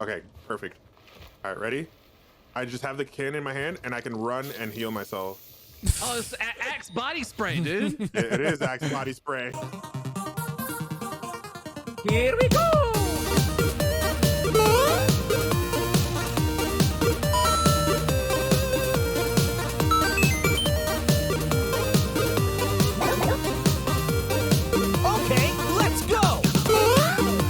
Okay, perfect. All right, ready? I just have the can in my hand and I can run and heal myself. Oh, it's Axe body spray, dude. It is Axe body spray. Here we go. Okay, let's go.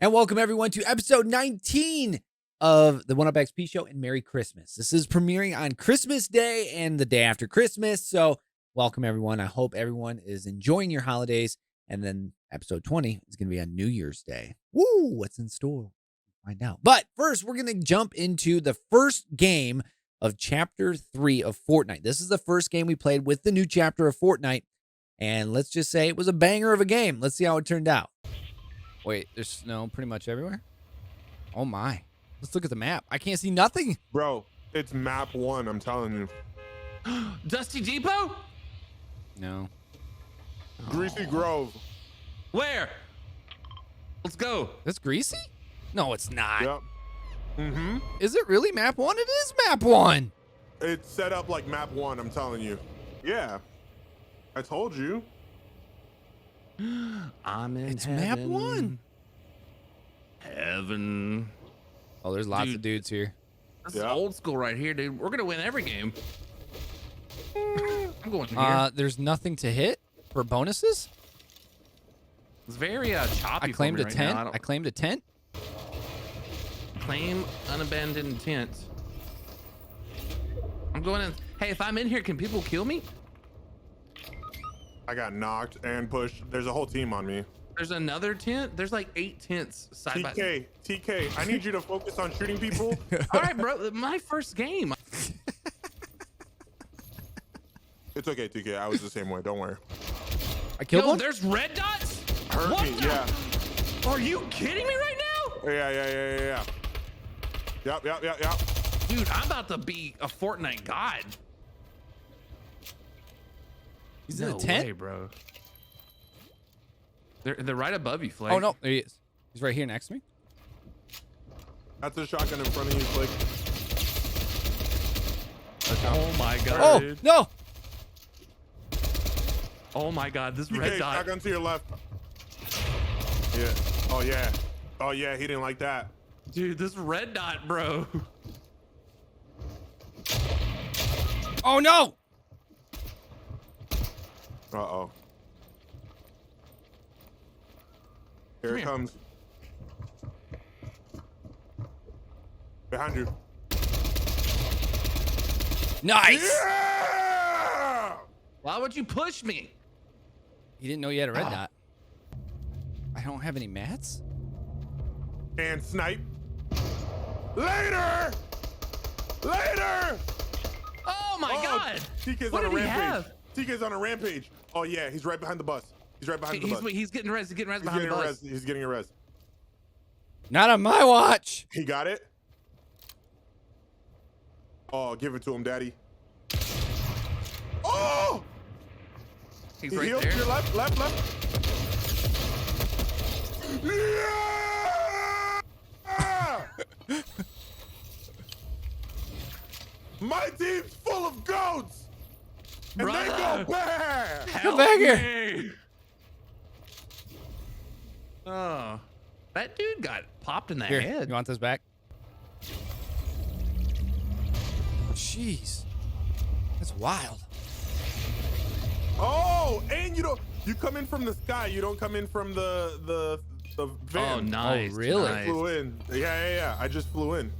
And welcome everyone to episode 19 of the 1UpXP show, and Merry Christmas. This is premiering on Christmas Day and the day after Christmas. So welcome everyone. I hope everyone is enjoying your holidays. And then episode 20 is going to be on New Year's Day. Woo, what's in store? Find out. But first, we're going to jump into the first game of chapter 3 of Fortnite. This is the first game we played with the new chapter of Fortnite. And let's just say it was a banger of a game. Let's see how it turned out. Wait, there's snow pretty much everywhere? Oh my. Let's look at the map. I can't see nothing. Bro, it's map 1, I'm telling you. Dusty Depot? No. Greasy Grove. Where? Let's go. That's Greasy? No, it's not. Yep. Mm-hmm. Is it really map 1? It is map 1. It's set up like map 1, I'm telling you. Yeah. I told you. I'm in It's heaven. map 1. Heaven. Oh, there's lots Dude. of dudes here. This is Yeah. old school right here, dude. We're gonna win every game. I'm going here. There's nothing to hit for bonuses. It's very choppy. I claimed for a me tent. Right now. I claimed a tent. Claim unabandoned tent. I'm going in. Hey, if I'm in here, can people kill me? I got knocked and pushed. There's a whole team on me. There's another tent. There's like 8 tents side by side. TK, I need you to focus on shooting people. All right, bro. My first game. It's okay, TK. I was the same way. Don't worry. I killed Yo, one. there's red dots. Hurt What me, the- yeah. Are you kidding me right now? Yeah. Yep. Dude, I'm about to be a Fortnite god. He's in a tent. way, bro. They're right above you, Flake. Oh no, there he is. He's right here next to me. That's a shotgun in front of you, Flick. Oh my god. Oh Dude. no. Oh my god, this red TK, dot. shotgun to your left. Yeah. Oh yeah, he didn't like that. Dude, this red dot, bro. Oh no. Uh-oh. Here it comes. Behind you. Nice. Yeah! Why would you push me? He didn't know you had a red dot. I don't have any mats. And snipe. Later! Oh my god. TK's What on a did he rampage. have? TK's on a rampage. Oh yeah, he's right behind the bus. He's right behind the bus. He's getting res. He's getting res He's behind getting the a bus. res. He's getting a res. Not on my watch. He got it. Oh, give it to him, daddy. Oh! He's He right healed there. to your left. Yeah! My team's full of goats! And they Brother! go bad! Come back here. Me. Oh, that dude got popped in the Here, head. you want this back? Jeez, that's wild. Oh, and you come in from the sky. You don't come in from the van. Oh, nice. Oh, really? nice. Flew in. Yeah. I just flew in.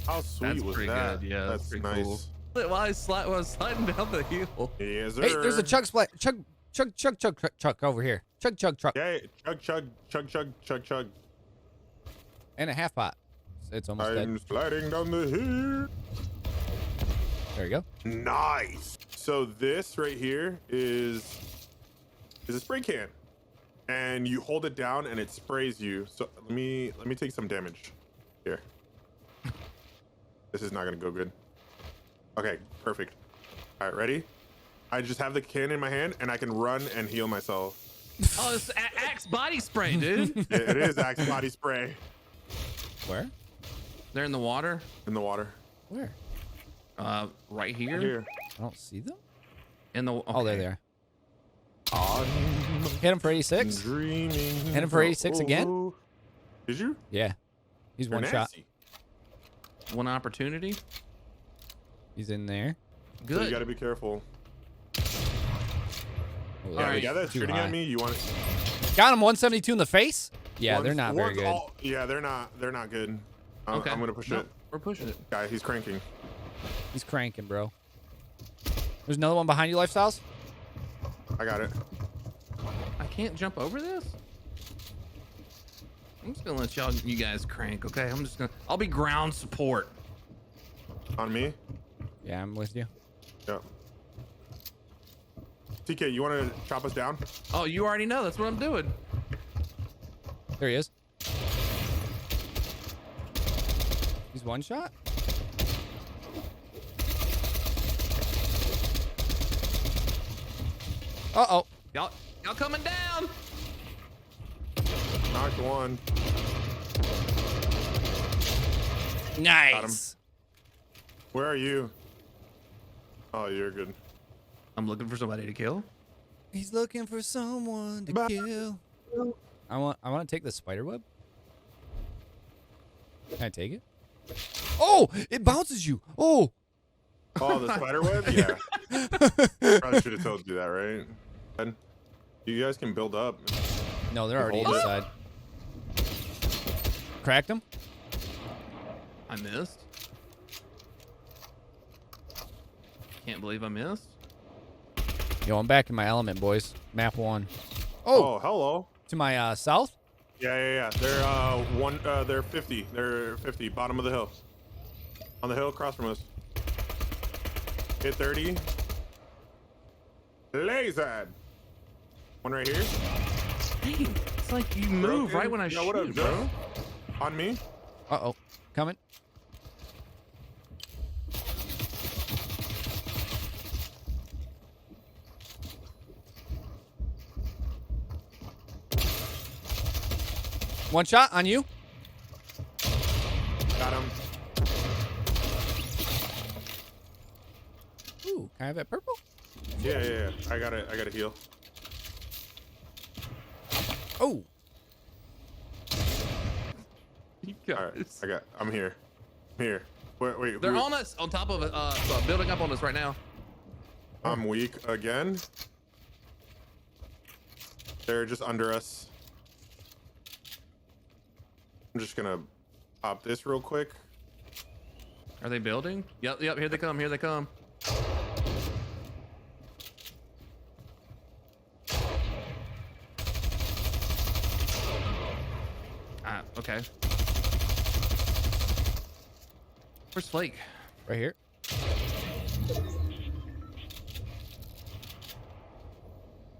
How sweet That's was pretty that? good. Yeah, that's pretty nice. cool. While I was sliding down the hill. Yes, sir. Hey, there's a chug over here. Chug truck. Yeah, chug. And a half pot. It's almost dead. I'm sliding down the hill. There you go. Nice. So this right here is a spray can, and you hold it down and it sprays you. So let me take some damage here. This is not gonna go good. Okay, perfect. All right, ready? I just have the can in my hand and I can run and heal myself. Oh, it's Axe body spray, dude. It is Axe body spray. Where? They're in the water. In the water. Where? Right here. Right here. I don't see them. In the. Okay. Oh, there they are. I'm Hit him for 86. dreaming. Hit him for 86 again. Did you? Yeah. He's You're one shot. nasty. One opportunity. He's in there. So Good. you got to be careful. Oh, Yeah, All right. the guy that's Too shooting high. at me, you want it? Got him 172 in the face. Yeah, One's- they're not very one's good. Yeah, they're not good. Okay. I'm gonna push No, it. We're pushing it. Guy, he's cranking. He's cranking, bro. There's another one behind you, Lifestyles. I got it. I can't jump over this. I'm just gonna let you guys crank, okay? I'll be ground support. On me. Yeah, I'm with you. Yep. TK, you want to chop us down? Oh, you already know. That's what I'm doing. There he is. He's one shot. Uh-oh. Y'all coming down? Knocked one. Nice. Where are you? Oh, you're good. I'm looking for somebody to kill. He's looking for someone to kill. I want to take the spider web. Can I take it? Oh, it bounces you. Oh. Oh, the spider web? Yeah. Probably should have told you that, right? And you guys can build up. No, they're already Hold it. inside. Cracked him. I missed. Can't believe I missed. Yo, I'm back in my element, boys. Map 1. Oh, Oh, hello. to my south? Yeah. They're 50. They're 50. Bottom of the hill. On the hill across from us. Hit 30. Laser. One right here. Dang, it's like you move right when I Yo, shoot, what up, bro. Joe? On me. Uh-oh. Coming. One shot on you. Got him. Ooh, can I have that purple? Yeah. I got it. I got to heal. Oh, You All right. guys. I'm here. I'm here. Wait. They're who- on us, on top of it, building up on us right now. I'm weak again. They're just under us. I'm just gonna pop this real quick. Are they building? Yep, here they come, here they come. Okay. Where's Flake? right here.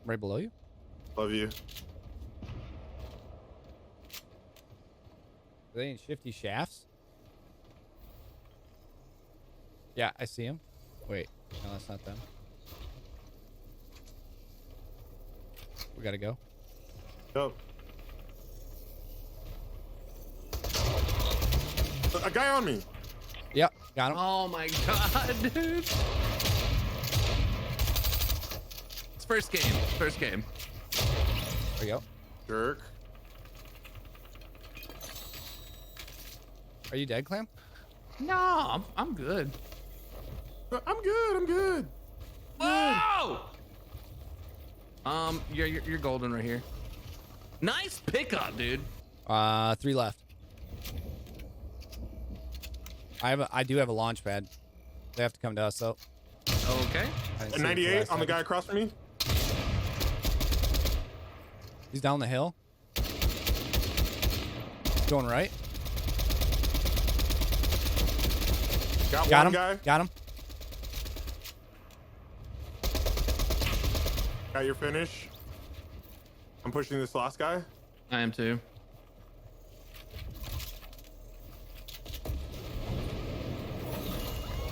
Right below you. Love you. Are they in shifty shafts? Yeah, I see him. Wait, no, that's not them. We gotta go. Go. A guy on me. Yep, got him. Oh my god, dude. It's first game. First game. There we go. Jerk. Are you dead, Clam? No, I'm good. I'm good. Whoa! You're golden right here. Nice pickup, dude. 3 left. I do have a launch pad. They have to come to us though. Okay. I didn't see A it 98 last on the second. guy across from me. He's down the hill. Going right. Got Got one him. guy. Got him. Got your finish. I'm pushing this last guy. I am too.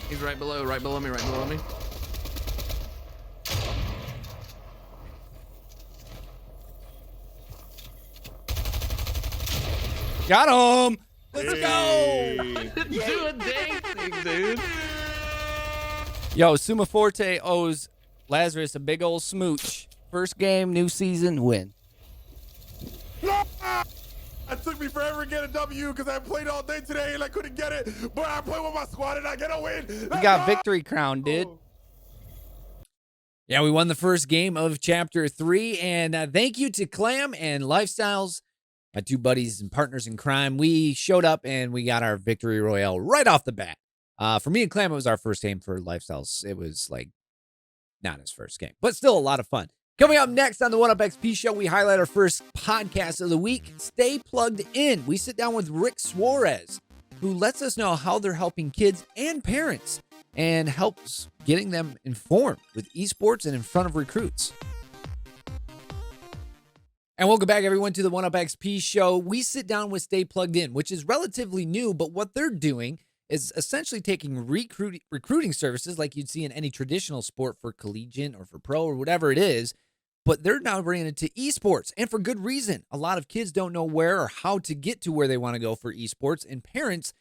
He's right below me, right below me. Got him. Let's go. Hey. Do a dang thing, dude. Yo, Suma Forte owes Lazarus a big old smooch. First game, new season, win. It took me forever to get a W because I played all day today and I couldn't get it. But I played with my squad and I get a win. You got victory crown, dude. Yeah, we won the first game of Chapter 3. And thank you to Clam and Lifestyles, my two buddies and partners in crime. We showed up and we got our victory royale right off the bat. For me and Clam, it was our first game. For Lifestyles, it was like not his first game, but still a lot of fun. Coming up next on the One Up XP Show, we highlight our first podcast of the week, Stay Plugged In. We sit down with Rick Suarez, who lets us know how they're helping kids and parents and helps getting them informed with esports and in front of recruits. And welcome back, everyone, to the One Up XP Show. We sit down with Stay Plugged In, which is relatively new, but what they're doing is essentially taking recruiting services like you'd see in any traditional sport for collegiate or for pro or whatever it is, but they're now bringing it to esports, and for good reason. A lot of kids don't know where or how to get to where they want to go for esports, and parents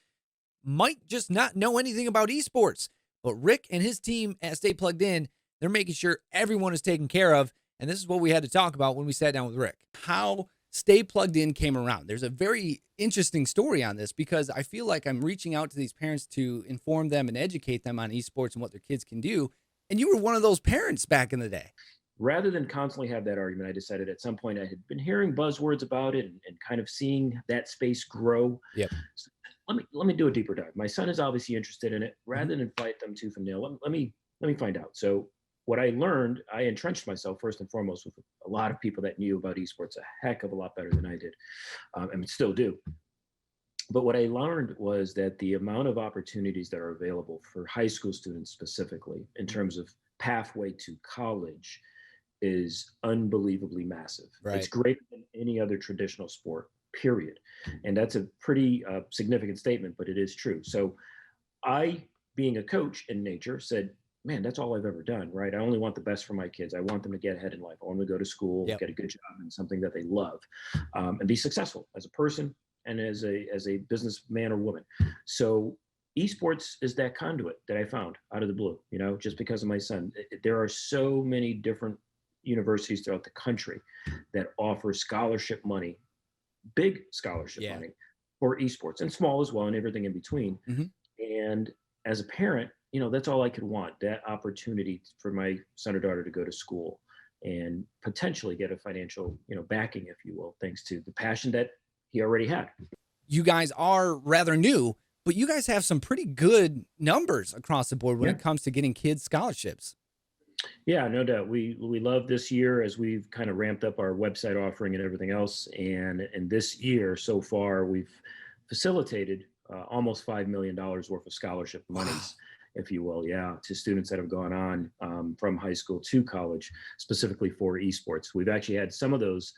might just not know anything about esports. But Rick and his team at Stay Plugged In, they're making sure everyone is taken care of, and this is what we had to talk about when we sat down with Rick. How Stay Plugged In came around. There's a very interesting story on this because I feel like I'm reaching out to these parents to inform them and educate them on esports and what their kids can do, and you were one of those parents back in the day. Rather than constantly have that argument, I decided at some point I had been hearing buzzwords about it and kind of seeing that space grow. Yep. So let me do a deeper dive. My son is obviously interested in it. Rather than fight them tooth and nail, let me find out. So what I learned, I entrenched myself first and foremost with a lot of people that knew about esports a heck of a lot better than I did, and still do. But what I learned was that the amount of opportunities that are available for high school students specifically in terms of pathway to college is unbelievably massive. Right. It's greater than any other traditional sport, period. And that's a pretty significant statement, but it is true. So I, being a coach in nature, said, man, that's all I've ever done, right? I only want the best for my kids. I want them to get ahead in life. I want them to go to school, Yep. get a good job in something that they love, and be successful as a person and as a businessman or woman. So esports is that conduit that I found out of the blue, just because of my son. There are so many different universities throughout the country that offer scholarship money, big scholarship money for esports, and small as well, and everything in between. And as a parent, that's all I could want, that opportunity for my son or daughter to go to school and potentially get a financial, backing, if you will, thanks to the passion that he already had. You guys are rather new, but you guys have some pretty good numbers across the board when it comes to getting kids scholarships. Yeah, no doubt. We love this year as we've kind of ramped up our website offering and everything else. And this year so far, we've facilitated almost $5 million worth of scholarship monies, if you will, to students that have gone on from high school to college, specifically for esports. We've actually had some of those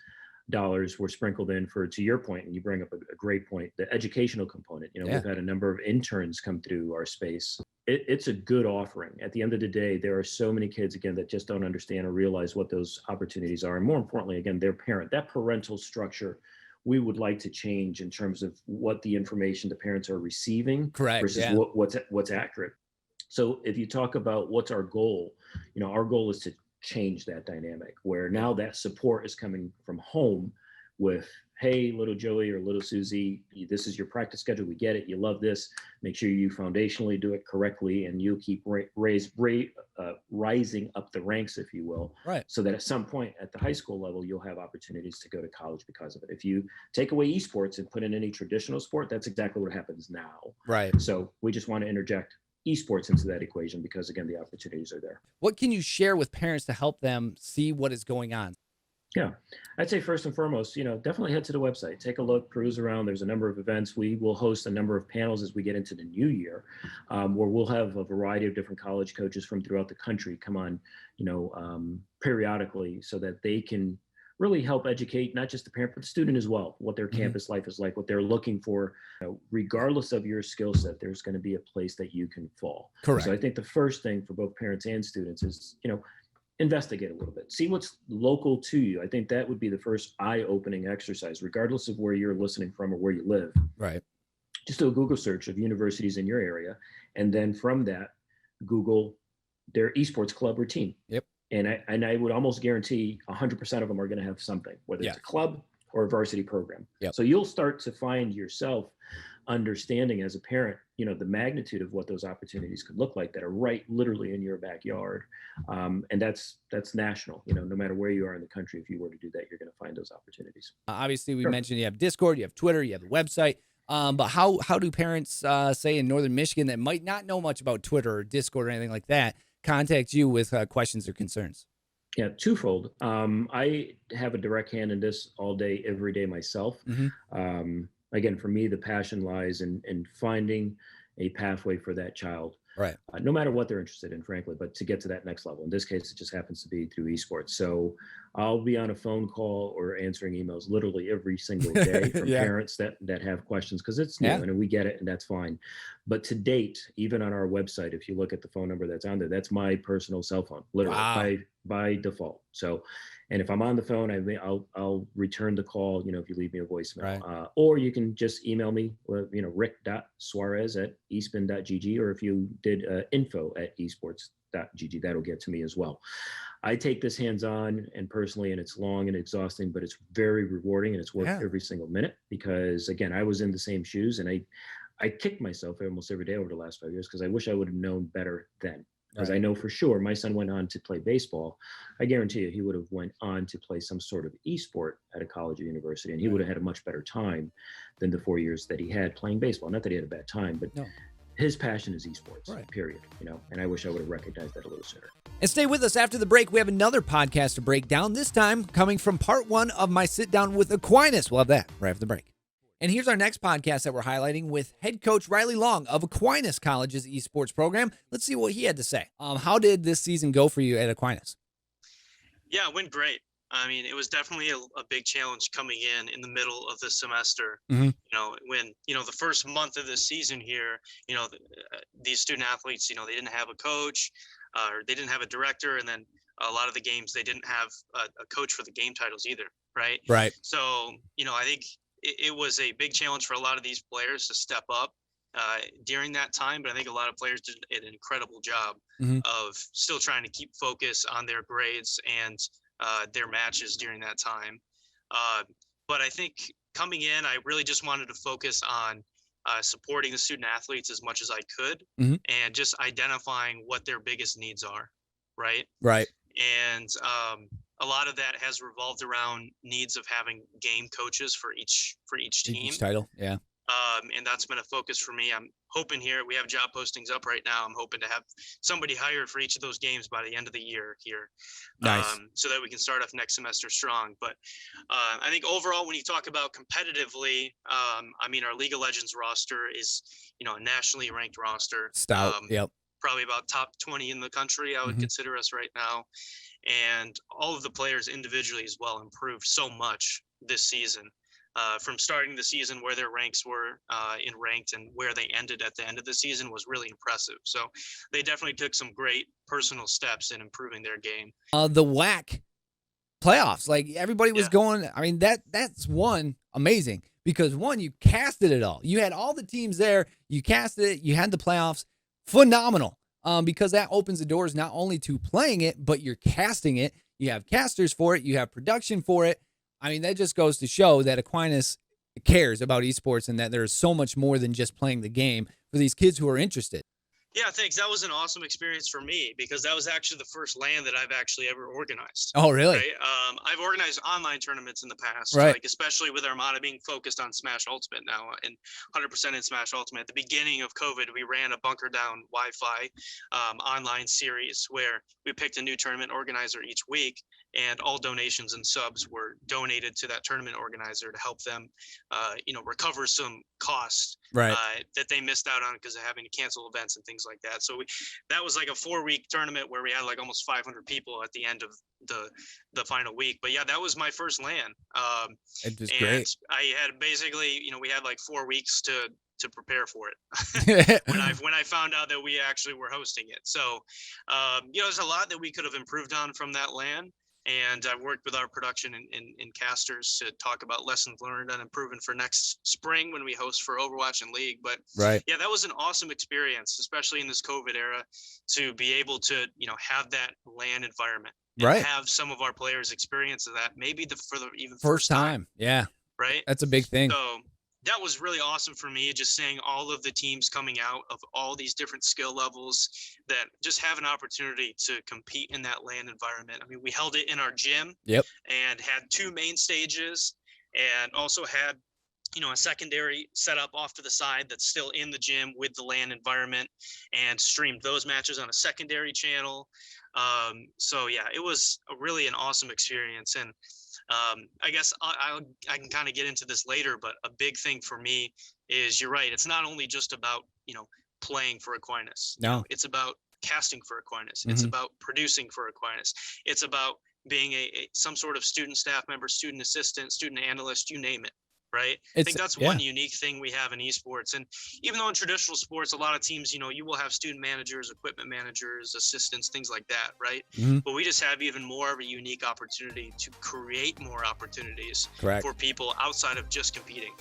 dollars were sprinkled in for, to your point, and you bring up a great point, the educational component. We've had a number of interns come through our space. It's a good offering. At the end of the day, there are so many kids, again, that just don't understand or realize what those opportunities are. And more importantly, again, that parental structure, we would like to change in terms of what the information the parents are receiving versus what's accurate. So if you talk about what's our goal, our goal is to change that dynamic where now that support is coming from home with, hey, little Joey or little Susie, this is your practice schedule. We get it. You love this. Make sure you foundationally do it correctly, and you'll keep rising up the ranks, if you will, right? So that at some point at the high school level, you'll have opportunities to go to college because of it. If you take away esports and put in any traditional sport, that's exactly what happens now. Right. So we just want to interject esports into that equation because, again, the opportunities are there. What can you share with parents to help them see what is going on? Yeah, I'd say first and foremost, definitely head to the website, take a look, peruse around. There's a number of events. We will host a number of panels as we get into the new year, where we'll have a variety of different college coaches from throughout the country come on, periodically, so that they can really help educate not just the parent, but the student as well, what their campus life is like, what they're looking for. Regardless of your skill set, there's going to be a place that you can fall. Correct. So I think the first thing for both parents and students is, investigate a little bit, see what's local to you. I think that would be the first eye-opening exercise, regardless of where you're listening from or where you live. Right. Just do a Google search of universities in your area, and then from that, Google their esports club or team. Yep. And I would almost guarantee 100% of them are going to have something, whether it's a club or a varsity program. Yep. So you'll start to find yourself understanding as a parent, the magnitude of what those opportunities could look like that are right literally in your backyard. And that's national. No matter where you are in the country, if you were to do that, you're going to find those opportunities. Obviously, we mentioned you have Discord, you have Twitter, you have the website. But how do parents, say in Northern Michigan that might not know much about Twitter or Discord or anything like that, contact you with questions or concerns? Yeah, twofold. I have a direct hand in this all day, every day myself. Again, for me, the passion lies in finding a pathway for that child, right? No matter what they're interested in, frankly, but to get to that next level. In this case, it just happens to be through esports. So I'll be on a phone call or answering emails literally every single day from parents that have questions, because it's new and we get it, and that's fine. But to date, even on our website, if you look at the phone number that's on there, that's my personal cell phone, literally by default. So, and if I'm on the phone, I'll return the call, if you leave me a voicemail, or you can just email me, rick.suarez@eastman.gg, or if you did info@esports.gg, that'll get to me as well. I take this hands-on and personally, and it's long and exhausting, but it's very rewarding, and it's worth every single minute, because again, I was in the same shoes, and I kick myself almost every day over the last 5 years, because I wish I would have known better then. Because I know for sure my son went on to play baseball. I guarantee you he would have went on to play some sort of esport at a college or university, and he would have had a much better time than the 4 years that he had playing baseball. Not that he had a bad time, but his passion is esports, period. And I wish I would have recognized that a little sooner. And stay with us after the break. We have another podcast to break down, this time coming from part 1 of my sit down with Aquinas. We'll have that right after the break. And here's our next podcast that we're highlighting with head coach Riley Long of Aquinas College's esports program. Let's see what he had to say. How did this season go for you at Aquinas? Yeah, it went great. I mean, it was definitely a big challenge coming in the middle of the semester. Mm-hmm. When, the first month of the season here, these student athletes, they didn't have a coach, or they didn't have a director. And then a lot of the games, they didn't have a coach for the game titles either. Right. Right. So, I think it was a big challenge for a lot of these players to step up during that time. But I think a lot of players did an incredible job of still trying to keep focus on their grades and their matches during that time. But I think coming in, I really just wanted to focus on supporting the student athletes as much as I could and just identifying what their biggest needs are. Right. Right. And a lot of that has revolved around needs of having game coaches for each team. Each title. Yeah. And that's been a focus for me. I'm hoping here, we have job postings up right now. I'm hoping to have somebody hired for each of those games by the end of the year here. Nice. So that we can start off next semester strong. But I think overall, when you talk about competitively, I mean, our League of Legends roster is, a nationally ranked roster. Stout. Yep. Probably about top 20 in the country, I would consider us right now. And all of the players individually as well improved so much this season. From starting the season where their ranks were in ranked and where they ended at the end of the season was really impressive. So they definitely took some great personal steps in improving their game. The WAC playoffs, like everybody was going. I mean, that's amazing because you casted it all. You had all the teams there. You casted it. You had the playoffs. Phenomenal. Because that opens the doors not only to playing it, but you're casting it. You have casters for it. You have production for it. I mean, that just goes to show that Aquinas cares about esports and that there's so much more than just playing the game for these kids who are interested. Yeah, thanks. That was an awesome experience for me because that was actually the first LAN that I've actually ever organized. Oh, really? Right? I've organized online tournaments in the past, right? Like especially with Armada being focused on Smash Ultimate now and 100% in Smash Ultimate. At the beginning of COVID, we ran a bunker down Wi-Fi online series where we picked a new tournament organizer each week, and all donations and subs were donated to that tournament organizer to help them, recover some costs that they missed out on because of having to cancel events and things like that. So that was like a 4-week tournament where we had like almost 500 people at the end of the final week. But yeah, that was my first LAN. It was and great. I had basically, we had like 4 weeks to to prepare for it when I found out that we actually were hosting it. So, there's a lot that we could have improved on from that LAN. And I've worked with our production in casters to talk about lessons learned and improving for next spring when we host for Overwatch and League. But Right. yeah, that was an awesome experience, especially in this COVID era, to be able to, have that LAN environment and Right. have some of our players experience that maybe for the even First time. Yeah. right? That's a big thing. So that was really awesome for me, just seeing all of the teams coming out of all these different skill levels that just have an opportunity to compete in that LAN environment. I mean, we held it in our gym. Yep. And had 2 main stages and also had, a secondary set up off to the side that's still in the gym with the LAN environment, and streamed those matches on a secondary channel. So yeah, it was really an awesome experience. And I guess I can kind of get into this later, but a big thing for me is, you're right, it's not only just about, playing for Aquinas. No. It's about casting for Aquinas. It's about producing for Aquinas. It's about being some sort of student staff member, student assistant, student analyst, you name it. Right. I think that's one unique thing we have in esports. And even though in traditional sports, a lot of teams, you will have student managers, equipment managers, assistants, things like that. Right. But we just have even more of a unique opportunity to create more opportunities for people outside of just competing.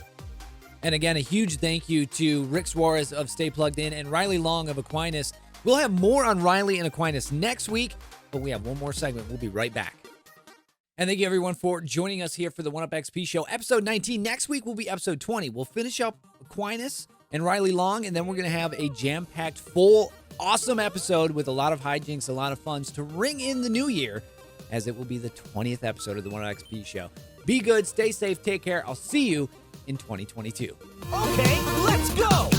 And again, a huge thank you to Rick Suarez of Stay Plugged In and Riley Long of Aquinas. We'll have more on Riley and Aquinas next week, but we have one more segment. We'll be right back. And thank you, everyone, for joining us here for the 1UpXP Show, episode 19. Next week will be episode 20. We'll finish up Aquinas and Riley Long, and then we're going to have a jam-packed, full, awesome episode with a lot of hijinks, a lot of funs to ring in the new year, as it will be the 20th episode of the 1UpXP Show. Be good, stay safe, take care. I'll see you in 2022. Okay, let's go!